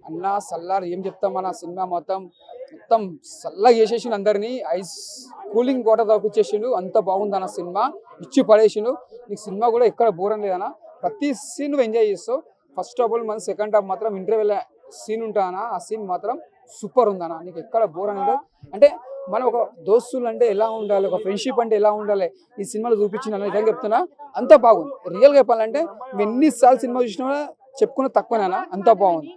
అన్న సల్లార్ ఏం చెప్తాం మన సినిమా మొత్తం మొత్తం చల్లగా చేసేసిండు అందరినీ ఐస్ కూలింగ్ వాటర్ తాపిచ్చేసిండు అంత బాగుంది అన్న సినిమా ఇచ్చి పడేసిండు నీకు సినిమా కూడా ఎక్కడ బోర్ అని లేదన్న ప్రతి సీన్ నువ్వు ఎంజాయ్ చేస్తావు ఫస్ట్ ఆఫ్ ఆల్ మన సెకండ్ హాఫ్ మాత్రం ఇంటర్వెల్ సీన్ ఉంటానా ఆ సీన్ మాత్రం సూపర్ ఉందన్న నీకు ఎక్కడ బోర్ అనేది అంటే మనం ఒక దోస్తులు అంటే ఎలా ఉండాలి ఒక ఫ్రెండ్షిప్ అంటే ఎలా ఉండాలి ఈ సినిమాలో చూపించిన నిజంగా చెప్తున్నా అంత బాగుంది రియల్గా చెప్పాలంటే నువ్వు ఎన్నిసార్లు సినిమా చూసినా చెప్పుకున్న తక్కువనేనా అంత బాగుంది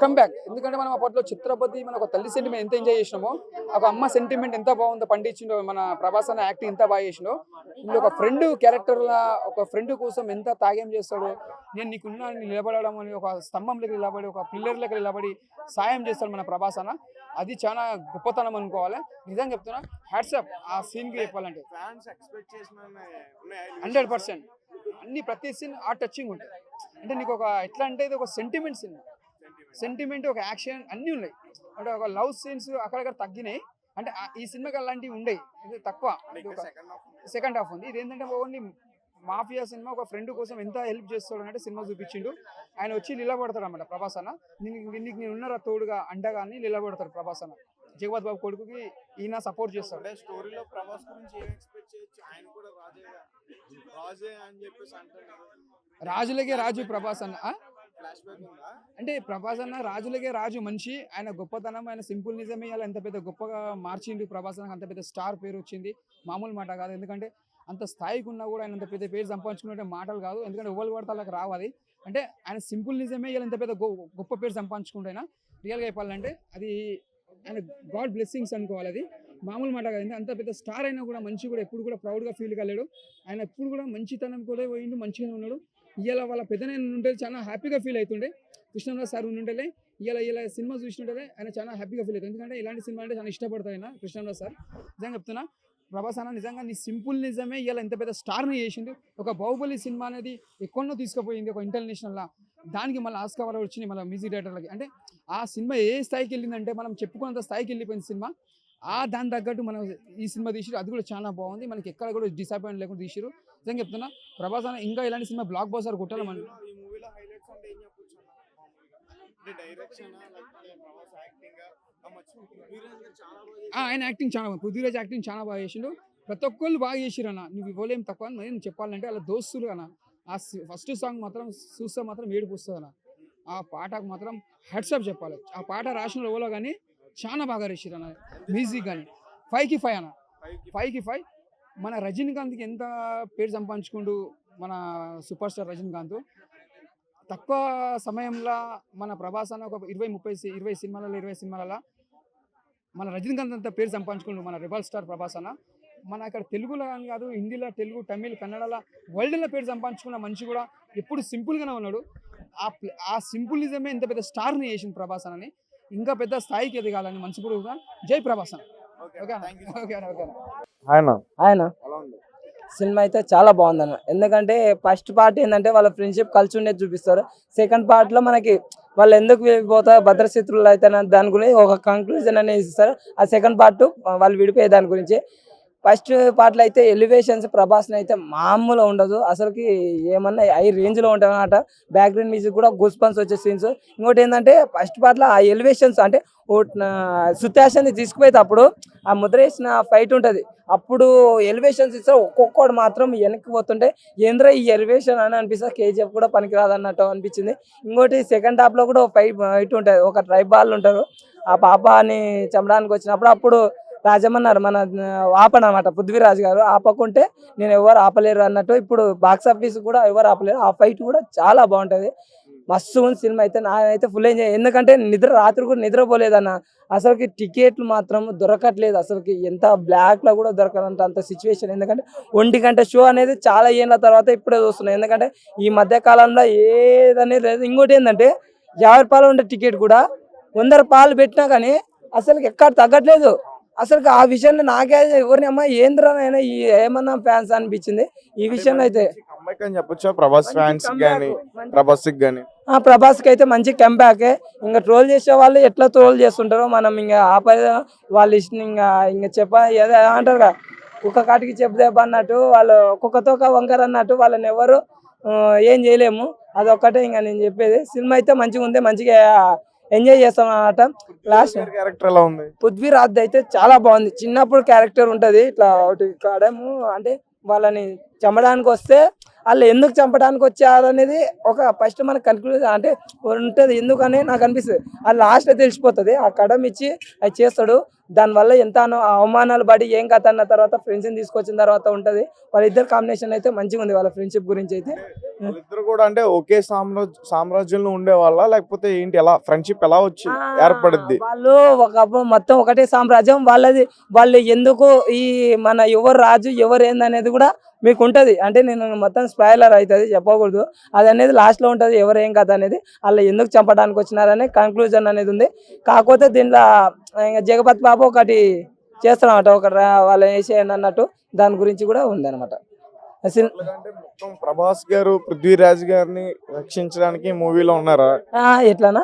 కమ్బ్యాక్ ఎందుకంటే మనం అప్పట్లో చిత్రపతి మన ఒక తల్లి సెంటిమెంట్ ఎంత ఎంజాయ్ చేసినామో ఒక అమ్మ సెంటిమెంట్ ఎంత బాగుందో పండించిండో మన ప్రభాస్ అన్న యాక్టింగ్ ఎంత బాగా చేసిండో ఇందులో ఒక ఫ్రెండ్ క్యారెక్టర్లా ఒక ఫ్రెండ్ కోసం ఎంత త్యాగం చేస్తాడో నేను నీకున్నా నిలబడడం అని ఒక స్తంభంలోకి నిలబడి ఒక పిల్లర్లోకి నిలబడి సాయం చేస్తాడు మన ప్రభాస్ అన్న అది చాలా గొప్పతనం అనుకోవాలి నిజంగా చెప్తున్నా హ్యాట్సాప్ ఆ సీన్కి చెప్పాలంటే 100% అన్ని ప్రతి సీన్ ఆ టచింగ్ ఉంటాయి అంటే నీకు ఒక ఎట్లా అంటే ఇది ఒక సెంటిమెంట్ సినిమా సెంటిమెంట్ ఒక యాక్షన్ అన్నీ ఉన్నాయి అంటే ఒక లవ్ సీన్స్ అక్కడక్కడ తగ్గినాయి అంటే ఈ సినిమాకి అలాంటివి ఉండేవి ఇది తక్కువ సెకండ్ హాఫ్ ఉంది ఇది ఏంటంటే ఓన్లీ మాఫియా సినిమా ఒక ఫ్రెండ్ కోసం ఎంత హెల్ప్ చేస్తాడు అంటే సినిమా చూపించిండు ఆయన వచ్చి నిలబడతాడు అన్నమాట ప్రభాస్ అన్న నీకు నేను ఉన్నారా తోడుగా అండగా అని నిలబడతాడు ప్రభాస్ అన్న జగపతి బాబు కొడుకుకి ఈయన సపోర్ట్ చేస్తాడు స్టోరీలో ప్రభాస్ గురించి ఏం ఎక్స్పెక్ట్ చేయొచ్చు ఆయన కూడా రాజే అని చెప్పేసి అంటున్నారు రాజులకే రాజు ప్రభాస్ అన్న అంటే ప్రభాస్ అన్న రాజులకే రాజు మనిషి ఆయన గొప్పతనం ఆయన సింపుల్ నిజమే అలా ఎంత పెద్ద గొప్పగా మార్చిండు ప్రభాస్ అన్న అంత పెద్ద స్టార్ పేరు వచ్చింది మామూలు మాట కాదు ఎందుకంటే అంత స్థాయికి ఉన్నా కూడా ఆయన అంత పెద్ద పేరు సంపాదించుకునే మాటలు కాదు ఎందుకంటే ఎవరు పడితే వాళ్ళకి రావాలి అంటే ఆయన సింపుల్ నిజమే ఇలా ఎంత పెద్ద గొప్ప పేరు సంపాదించుకుంటైనా రియల్గా చెప్పాలంటే అది ఆయన గాడ్ బ్లెస్సింగ్స్ అనుకోవాలి అది మామూలు మాట కాదు అంత పెద్ద స్టార్ అయినా కూడా మంచి కూడా ఎప్పుడు కూడా ప్రౌడ్గా ఫీల్ కాలేడు ఆయన ఎప్పుడు కూడా మంచితనం కూడా పోయిండు మంచిగానే ఉన్నాడు ఇవాళ వాళ్ళ పెద్దనైనా ఉంటే చాలా హ్యాపీగా ఫీల్ అవుతుండే కృష్ణరాజు సార్ ఉంటుంటే ఇలా సినిమా చూసినట్టే ఆయన చాలా హ్యాపీగా ఫీల్ అవుతుంది ఎందుకంటే ఇలాంటి సినిమా అంటే చాలా ఇష్టపడతాయి ఆయన కృష్ణరాజు సార్ నిజంగా చెప్తున్నా ప్రభాస్ అన్న నిజంగా నీ సింపుల్ నిజమే ఇలా ఎంత పెద్ద స్టార్ని చేసిండు ఒక బాహుబలి సినిమా అనేది ఎక్కడో తీసుకుపోయింది ఒక ఇంటర్నేషనల్లా దానికి మళ్ళీ ఆస్కార్ అవార్డు వచ్చింది మళ్ళీ మ్యూజిక్ డైరెక్టర్లకి అంటే ఆ సినిమా ఏ స్థాయికి వెళ్ళిందంటే మనం చెప్పుకున్నంత స్థాయికి వెళ్ళిపోయింది సినిమా దాని తగ్గట్టు మనం ఈ సినిమా తీసిరు అది కూడా చాలా బాగుంది మనకి ఎక్కడ కూడా డిసప్పాయింట్ లేకుండా తీసిరు నిజంగా చెప్తున్నా ప్రభాస్ అన్న ఇంకా ఇలాంటి సినిమా బ్లాక్ బస్టర్ కొట్టాలి మనం ఆయన యాక్టింగ్ చాలా బాగుంది పృథ్వీరాజ్ యాక్టింగ్ చాలా బాగా చేసిండు ప్రతి ఒక్కళ్ళు బాగా చేసిరు అన్న నువ్వు ఇవ్వలేం తక్కువ అని నేను చెప్పాలంటే అలా దోస్తులు అన్న ఆ ఫస్ట్ సాంగ్ మాత్రం చూస్తే మాత్రం ఏడుపు వస్తుంది అన్న ఆ పాటకు మాత్రం హెడ్సప్ చెప్పాలి ఆ పాట రాసిన రోజులో కానీ చాలా బాగా రాసిరు అన్న మ్యూజిక్ కానీ 5కి 5 అన్న 5కి 5 మన రజనీకాంత్కి ఎంత పేరు సంపాదించుకుంటూ మన సూపర్ స్టార్ రజనీకాంత్ తక్కువ సమయంలో మన ప్రభాస్ అన్న ఒక 20 సినిమాలలో మన రజనీకాంత్ అంత పేరు సంపాదించుకుంటూ మన రెబల్ స్టార్ ప్రభాస్ అన్న మన అక్కడ తెలుగులో అని కాదు హిందీలో తెలుగు తమిళ్ కన్నడలో వరల్డ్లో పేరు సంపాదించుకున్న మనిషి కూడా ఎప్పుడు సింపుల్గానే ఉన్నాడు ఆ సింపులిజమే ఎంత పెద్ద స్టార్ని చేసింది ప్రభాస్ అని ఇంకా పెద్ద స్థాయికి ఎదగాలని మనస్ఫూర్తిగా జై ప్రభాస్ ఆయన సినిమా అయితే చాలా బాగుందన్న ఎందుకంటే ఫస్ట్ పార్ట్ ఏంటంటే వాళ్ళ ఫ్రెండ్షిప్ కలిసి ఉండేది చూపిస్తారు సెకండ్ పార్ట్లో మనకి వాళ్ళు ఎందుకు వెళ్ళిపోతారు భద్రశత్రువులు అయితే దాని గురించి ఒక కంక్లూజన్ అనేది ఇస్తారు ఆ సెకండ్ పార్ట్ వాళ్ళు విడిపోయే దాని గురించి ఫస్ట్ పార్ట్లో అయితే ఎలివేషన్స్ ప్రభాస్ని అయితే మామూలు ఉండదు అసలుకి ఏమన్నా హై రేంజ్లో ఉంటుంది అన్నమాట బ్యాక్గ్రౌండ్ మ్యూజిక్ కూడా గూస్ బంప్స్ వచ్చే సీన్స్ ఇంకోటి ఏంటంటే ఫస్ట్ పార్ట్లో ఆ ఎలివేషన్స్ అంటే సుత్యాషన్ని తీసుకుపోయేటప్పుడు ఆ ముద్ర వేసిన ఫైట్ ఉంటుంది అప్పుడు ఎలివేషన్స్ ఇస్తారు ఒక్కొక్కడు మాత్రం వెనక్కి పోతుంటే ఏంద్ర ఈ ఎలివేషన్ అని అనిపిస్తుంది కేజీఎఫ్ కూడా పనికిరాదన్నట్టు అనిపించింది ఇంకోటి సెకండ్ హాఫ్లో కూడా ఫైట్ ఉంటుంది ఒక ట్రైబ్ వాళ్ళు ఉంటారు ఆ పాపని చంపడానికి వచ్చినప్పుడు అప్పుడు రాజమన్నారు మన ఆపనమాట పృథ్వీరాజ్ గారు ఆపకుంటే నేను ఎవరు ఆపలేరు అన్నట్టు ఇప్పుడు బాక్స్ ఆఫీస్ కూడా ఎవరు ఆపలేరు ఆ ఫైట్ కూడా చాలా బాగుంటుంది మస్తు ఉంది సినిమా అయితే నాకైతే ఫుల్ ఎంజాయ్ ఎందుకంటే రాత్రి కూడా నిద్రపోలేదన్న అసలుకి టికెట్లు మాత్రం దొరకట్లేదు అసలుకి ఎంత బ్లాక్లో కూడా దొరకనంత అంత సిచ్యువేషన్ ఎందుకంటే 1 గంట షో అనేది చాలా ఏళ్ళ తర్వాత ఇప్పుడే చూస్తున్నాయి ఎందుకంటే ఈ మధ్య కాలంలో ఏదనేది లేదు ఇంకోటి ఏంటంటే 50 రూపాయలు ఉండే టికెట్ కూడా 100 రూపాయలు పెట్టినా కానీ అసలుకి ఎక్కడ తగ్గట్లేదు అసలు ఆ విషయంలో నాకే ఎవరిని అమ్మా ఏంద్రనైనా ఈ ఏమన్నా ఫ్యాన్స్ అనిపించింది ఈ విషయంలో అయితే ప్రభాస్కి అయితే మంచి కంబ్యాకే ఇంకా ట్రోల్ చేసే వాళ్ళు ఎట్లా ట్రోల్ చేస్తుంటారో మనం ఇంకా ఆపద వాళ్ళు ఇష్టం ఇంకా అంటారు కదా కుక్క కాటికి చెప్పుదేబ్బ అన్నట్టు వాళ్ళు కుక్కతో వంకర అన్నట్టు వాళ్ళని ఎవరు ఏం చేయలేము. అదొక్కటే ఇంకా నేను చెప్పేది. సినిమా అయితే మంచిగా ఉంది, మంచిగా ఎంజాయ్ చేస్తాం అన్నమాట. లాస్ట్ క్యారెక్టర్ ఎలా ఉంది? పృథ్వీరాజ్ అయితే చాలా బాగుంది. చిన్నప్పుడు క్యారెక్టర్ ఉంటది ఇట్లా ఒకటి కాడము, అంటే వాళ్ళని చంపడానికి వస్తే వాళ్ళు ఎందుకు చంపడానికి వచ్చారు అనేది ఒక ఫస్ట్ మనకు కన్క్లూజన్ అంటే ఉంటది. ఎందుకని నాకు అనిపిస్తుంది అది లాస్ట్ తెలిసిపోతుంది. ఆ కడం ఇచ్చి అది చేస్తాడు. దానివల్ల ఎంత అవమానాలు పడి ఏం కథ అన్న తర్వాత ఫ్రెండ్స్ని తీసుకొచ్చిన తర్వాత ఉంటది. వాళ్ళిద్దరు కాంబినేషన్ అయితే మంచిగా ఉంది. వాళ్ళ ఫ్రెండ్షిప్ గురించి అయితే వాళ్ళిద్దరు కూడా అంటే ఒకే సామ్రాజ్యంలో ఉండే వాళ్ళ, లేకపోతే ఏంటి, ఎలా ఫ్రెండ్షిప్ ఎలా వచ్చి ఏర్పడుద్ది? వాళ్ళు ఒకప్పుడు మొత్తం ఒకటే సామ్రాజ్యం వాళ్ళది. వాళ్ళు ఎందుకు ఈ మన ఎవరు రాజు ఎవరు ఏందనేది కూడా మీకు ఉంటది. అంటే నేను మొత్తం స్పాయిలర్ అవుతుంది చెప్పకూడదు. అది అనేది లాస్ట్ లో ఉంటది ఎవరు ఏం కథ అనేది, వాళ్ళు ఎందుకు చంపడానికి వచ్చినారనే కన్క్లూజన్ అనేది ఉంది. కాకపోతే దీంట్లో జగపతి బాబు ఒకటి చేస్తాడన్నమాట, ఒకటి వాళ్ళు వేసేయండి అన్నట్టు దాని గురించి కూడా ఉంది అనమాట. మొత్తం ప్రభాస్ గారు పృథ్వీరాజ్ గారిని రక్షించడానికి మూవీలో ఉన్నారా? ఎట్లానా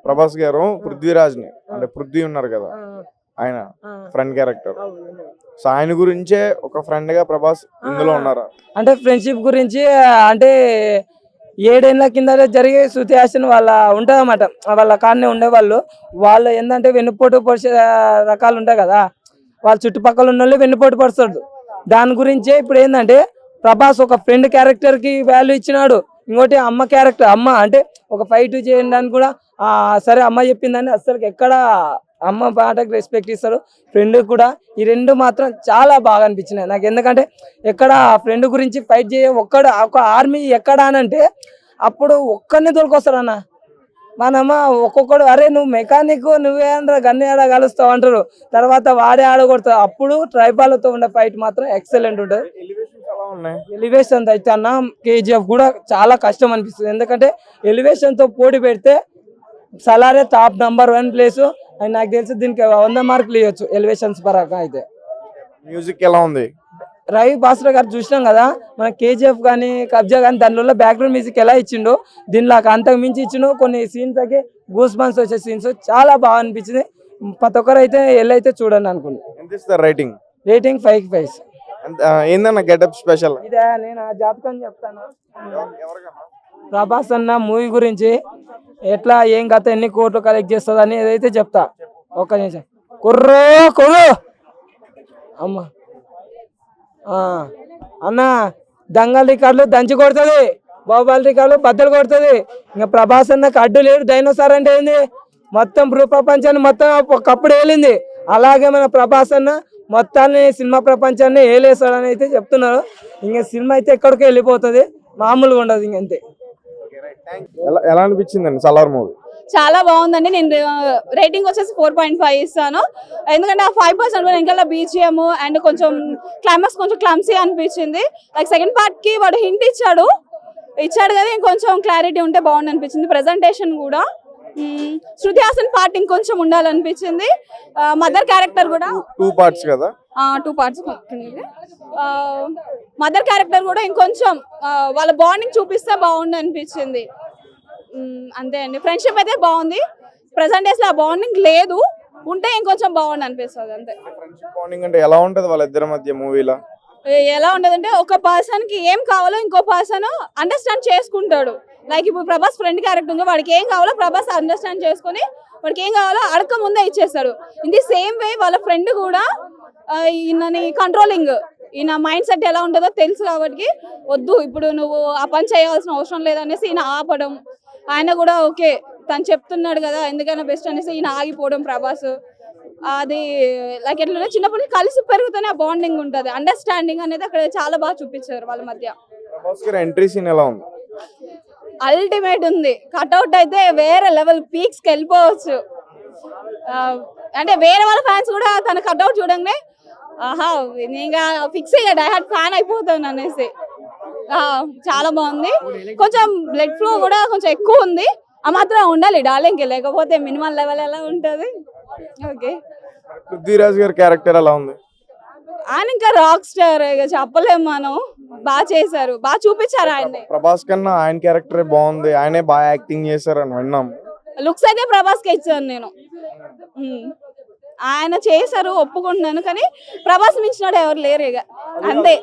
ప్రభాస్ గారు పృథ్వీరాజ్ ని, అంటే పృథ్వీ ఉన్నారు కదా ఆయన ఫ్రెండ్ క్యారెక్టర్, సో ఆయన గురించే ఒక ఫ్రెండ్ గా ప్రభాస్ ఇందులో ఉన్నారా? అంటే ఫ్రెండ్షిప్ గురించి అంటే 7 ఏళ్ల కింద జరిగే శృతి హాసన్ వాళ్ళ ఉంటదన్నమాట. వాళ్ళ కాడనే ఉండేవాళ్ళు. వాళ్ళు ఏంటంటే వెన్నుపోటు పొడిచే రకాలు ఉంటాయి కదా, వాళ్ళ చుట్టుపక్కల ఉన్న వాళ్ళు వెన్నుపోటు పడుతుంది. దాని గురించే ఇప్పుడు ఏంటంటే ప్రభాస్ ఒక ఫ్రెండ్ క్యారెక్టర్ కి వాల్యూ ఇచ్చినాడు. ఇంకోటి అమ్మ క్యారెక్టర్, అమ్మ అంటే ఒక ఫైట్ చేయడానికి కూడా సరే అమ్మ చెప్పిందని అసలు ఎక్కడ అమ్మ పాటకు రెస్పెక్ట్ ఇస్తారు, ఫ్రెండ్ కూడా. ఈ రెండు మాత్రం చాలా బాగా అనిపించినాయి నాకు. ఎందుకంటే ఎక్కడ ఫ్రెండ్ గురించి ఫైట్ ఒక్కడు ఒక ఆర్మీ ఎక్కడ అనంటే అప్పుడు ఒక్కరిని తోలుకొస్తారన్న. మనమ్మ ఒక్కొక్కడు అరే నువ్వు మెకానిక్ నువ్వేంద్ర గన్ని ఆడ కలుస్తావు అంటారు, తర్వాత వాడే ఆడగొడతావు. అప్పుడు ట్రైబాలతో ఉండే ఫైట్ మాత్రం ఎక్సలెంట్ ఉంటుంది. ఎలివేషన్ అయితే అన్న కేజీఎఫ్ కూడా చాలా కష్టం అనిపిస్తుంది. ఎందుకంటే ఎలివేషన్ తో పోటీ పెడితే సలారే టాప్ #1 ప్లేస్. నాకు తెలిసి దీనికి 100 మార్కులు ఇవ్వచ్చు ఎలివేషన్స్ పరంగా. అయితే మ్యూజిక్ ఎలా ఉంది? రవి బాస్రా గారు చూసినాం కదా మన కేజీఎఫ్ కానీ కబ్జా కానీ, దానిలో బ్యాక్గ్రౌండ్ మ్యూజిక్ ఎలా ఇచ్చిండో దీనిలో అంతకు మించి ఇచ్చిండు. కొన్ని సీన్స్ అయితే గూస్ బంప్స్ వచ్చే సీన్స్ చాలా బాగా అనిపించింది. ప్రతి ఒక్కరు అయితే వెళ్ళైతే చూడండి అనుకుంది. ఎంత ఇస్తారు రేటింగ్? రేటింగ్ 5కి 5. ఏందన్న గెటప్ స్పెషల్? ఇదే నేను ఆ జాతకం చెప్తాను. ప్రభాస్ అన్న మూవీ గురించి ఎట్లా ఏం కథ ఎన్ని కోట్లు కలెక్ట్ చేస్తుంది అని ఏదైతే చెప్తా. ఒక్క నిమిషం. కుర్రు అమ్మ అన్న దంగల్ రికార్డులు దంచి కొడుతుంది, బాహుబలి రికార్డులు బద్దలు కొడుతుంది. ఇంకా ప్రభాస్ అన్నకు అడ్డు లేడు. డైనోసార్ అంటే ఏంది, మొత్తం ప్రపంచాన్ని మొత్తం ఒకప్పుడు ఏలింది. అలాగే మన ప్రభాస్ అన్న మొత్తాన్ని సినిమా ప్రపంచాన్ని ఏలేస్తాడని అయితే చెప్తున్నారు. ఇంకా సినిమా అయితే ఎక్కడికి వెళ్ళిపోతుంది, మామూలుగా ఉండదు ఇంకంతే. ఎలా అనిపించిందండి సలార్ మూవీ? చాలా బాగుందండి. నేను రేటింగ్ వచ్చేసి 4.5 ఇస్తాను. ఎందుకంటే ఆ 5% వెనకాల బీజిఎం అండ్ కొంచెం క్లైమాక్స్ కొంచెం క్లమ్సీ అనిపించింది. లైక్ సెకండ్ పార్ట్ కి వాడు హింట్ ఇచ్చాడు కదా, ఇంకొంచెం క్లారిటీ ఉంటే బాగుంది అనిపించింది. ప్రెజెంటేషన్ కూడా శృతి హాసన్ పార్ట్ ఇంకొంచెం ఉండాలనిపించింది. మదర్ క్యారెక్టర్ కూడా 2 పార్ట్స్ కదా, 2 పార్ట్స్. మదర్ క్యారెక్టర్ కూడా ఇంకొంచెం వాళ్ళ బాండింగ్ చూపిస్తే బాగుంది అనిపించింది. అంతే అండి. ఫ్రెండ్షిప్ అయితే బాగుంది. ప్రెసెంట్ డేస్ లో ఆ బాండింగ్ లేదు, ఉంటే ఇంకొంచెం బాగుంది అనిపిస్తుంది అంతే. ఫ్రెండ్షిప్ బాండింగ్ అంటే ఎలా ఉంటది వాళ్ళిద్దరి మధ్య మూవీలో? ఎలా ఉండదంటే ఒక పర్సన్ కి ఏం కావాలో ఇంకో పర్సన్ అండర్స్టాండ్ చేసుకుంటాడు. లైక్ ఇప్పుడు ప్రభాస్ ఫ్రెండ్ క్యారెక్టర్ ఉంది, వాడికి ఏం కావాలో ప్రభాస్ అండర్స్టాండ్ చేసుకుని వాడికి ఏం కావాలో అడక ముందే ఇచ్చేస్తాడు. ఇన్ ది సేమ్ వే వాళ్ళ ఫ్రెండ్ కూడా ఈయనని కంట్రోలింగ్, ఈయన మైండ్ సెట్ ఎలా ఉంటుందో తెలుసు కాబట్టి వద్దు ఇప్పుడు నువ్వు ఆ పని చేయాల్సిన అవసరం లేదనేసి ఈయన ఆపడం. ఆయన కూడా ఓకే తను చెప్తున్నాడు కదా ఎందుకైనా బెస్ట్ అనేసి ఈయన ఆగిపోవడం ప్రభాస్. అది లైక్ ఎట్లా చిన్నప్పటి నుంచి కలిసి పెరుగుతూనే ఆ బాండింగ్ ఉంటుంది, అండర్స్టాండింగ్ అనేది అక్కడ చాలా బాగా చూపించారు వాళ్ళ మధ్య. ఎంట్రీ సీన్ ఎలా ఉంది? అల్టిమేట్ ఉంది. కట్అవుట్ అయితే వేరే లెవెల్, పీక్స్కి వెళ్ళిపోవచ్చు. అంటే వేరే వాళ్ళ ఫ్యాన్స్ కూడా తన కట్అవుట్ చూడంగానే ఆహా ఇంకా ఫిక్స్ అయ్యా డైహార్డ్ ఫ్యాన్ అయిపోతాను అనేసి. చాలా బాగుంది. కొంచెం బ్లడ్ ఫ్లో కూడా కొంచెం ఎక్కువ ఉంది, ఆ మాత్రం ఉండాలి డార్లింగ్కి, లేకపోతే మినిమం లెవెల్ ఎలా ఉంటుంది. ఓకే. పృథ్వీరాజ్ గారి క్యారెక్టర్ ఎలా ఉంది? ఆయన ఇంకా రాక్ స్టార్, ఇక చెప్పలేము మనం. బాగా చేశారు, బాగా చూపించారు ఆయన్ని. ప్రభాస్ కన్నా ఆయన క్యారెక్టర్ బాగుంది, ఆయనే బాగా యాక్టింగ్ చేశారని విన్నాం. లుక్స్ అయితే ప్రభాస్ కి ఇచ్చాను నేను. ఆయన చేశారు ఒప్పుకుంటున్నాను, కానీ ప్రభాస్ మించినాడు ఎవరు లేరు ఇక అంతే.